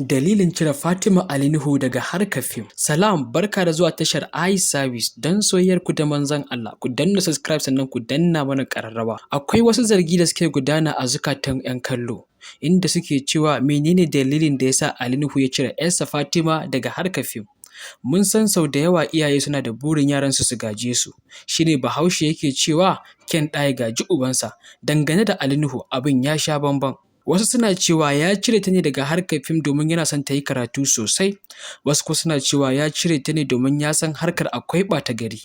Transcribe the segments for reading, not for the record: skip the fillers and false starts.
Dalilin cire Fatima Ali Nuhu daga harkar fim. Salam, barka da zuwa tashar iService don soyayyar ku da manzon Allah. Ku danna subscribe sannan ku danna mana ƙararrawa. Akwai wasu zargi da suke gudana a zukatan 'yan kallo, inda suke cewa menene dalilin da yasa Ali Nuhu ya cire 'yarsa Fatima daga harkar fim. Mun san sau da yawa iyaye suna da burin yaransu su gaje su. Shine Bahaushe yake cewa ken ɗa ya gaji ubansa. Dangane da Ali Nuhu abin ya sha bamban. Wasu suna cewa ya cire ta ne daga harkar fim domin yana son ta yi karatu sosai. Wasu kuma suna cewa ya cire ta ne domin ya san harkar akwai ɓata gari.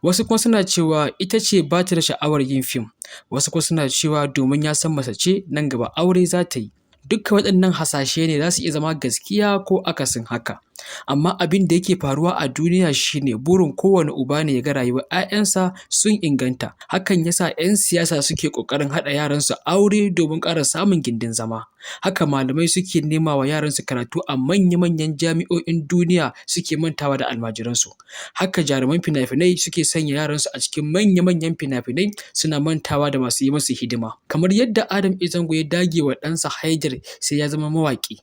Wasu kuma suna cewa ita ce ba ta da sha'awar yin fim. Wasu kuma suna cewa domin ya san mace ce nan gaba aure za ta yi. Dukkan waɗannan hasashe ne za su iya zama gaskiya ko akasin haka. Amma abin da yake faruwa a duniya shine burin kowane uba ne ya ga rayuwar 'ya'yansa sun inganta. Hakan yasa 'yan siyasa suke ƙoƙarin haɗa yaransu aure domin ƙara samun gindin zama. Haka malamai suke nema wa yaransu karatu a manya-manyan jami'o'in duniya suke mantawa da almajiransu. Haka jaruman fina-finai suke sanya yaransu a cikin manya-manyan fina-finai suna mantawa da masu yi musu hidima. Kamar yadda Adam Zango ya dage wa ɗansa Haidar sai ya zama mawaƙi.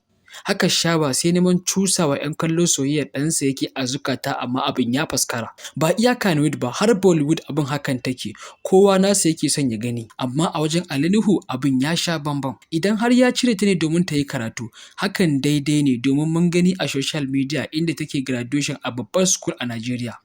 Haka Shaba sai neman cusawa 'yan kallo soyayyar ɗansa yake a zukata amma abin ya faskara. Ba iya Kannywood ba har Bollywood abin hakan take, kowa nasa yake son ya gani. Amma a wajen Ali Nuhu abin ya sha bambam. Idan har ya cire ta ne domin ta yi karatu, hakan daidai ne domin mun gani a social media inda take graduation a babbar school a Najeriya.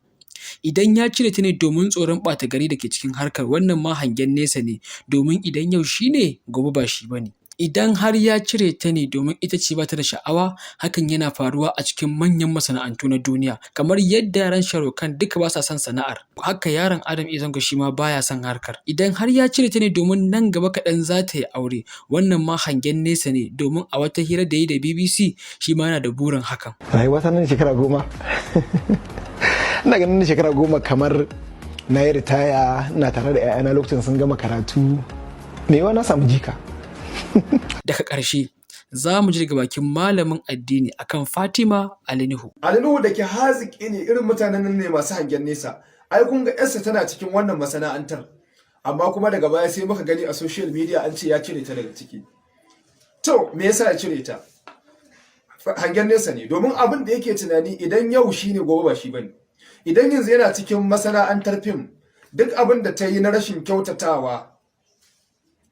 Idan ya cire ta ne domin tsoron ɓata gari da ke cikin harkar, wannan ma hangen nesa ne, domin idan yau shi ne gobe ba shi ba ne. Idan har ya cire ta ne domin ita ce ba ta da sha'awa, hakan yana faruwa a cikin manyan masana'antu na duniya, kamar yadda yaran Sharukan duka ba sa son sana'ar. Haka yaron Adam Zango shi ma baya son harkar. Idan har ya cire ta ne domin nan gaba kaɗan za ta yi aure, wannan ma hangen nesa ne, domin a wata hira da yi da BBC shi ma yana da burin hakan. Rayuwa ta nan shekara 10. Ina ganin shekara 10 kamar na yi ritaya, ina tare da 'ya'yana lokacin sun gama karatu. Me yawa na samu jika. Daga ƙarshe za mu ji daga bakin malamin addini akan Fatima Ali Nuhu. Ali Nuhu da ke haziki ne irin mutanen nan ne masu hangen nesa. Ai kun ga yarsa tana cikin wannan masana'antar. Amma kuma daga baya sai muka gani a social media an ce ya cire ta daga ciki. To me yasa ya cire ta? Hangen nesa ne, domin abin da yake tunani idan yau shine gobe ba shi bane. Idan yanzu yana cikin masana'antar fim, duk abin da ta yi na rashin kyautatawa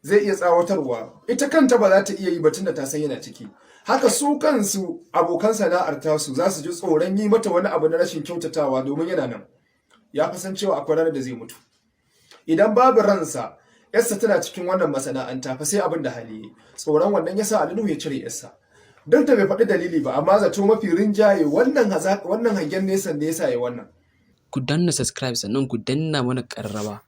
zai iya tsawatarwa, ita kanta ba za ta iya yi ba tunda ta san yana ciki. Haka su kansu abokan sana'ar tasu za su ji tsoron yi mata wani abu na rashin kyautatawa domin yana nan. Ya fi san cewa akwai ranar da zai mutu. Idan babu ransa, yarsa tana cikin wannan masana'anta fa sai abin da hali yi. Tsoron wannan yasa Ali Nuhu ya cire yarsa. Duk da bai faɗi dalili ba, amma zato mafi rinjaye wannan hangen nesan ne yasa ya wannan. Ku danna subscribe sannan ku danna mana ƙararrawa.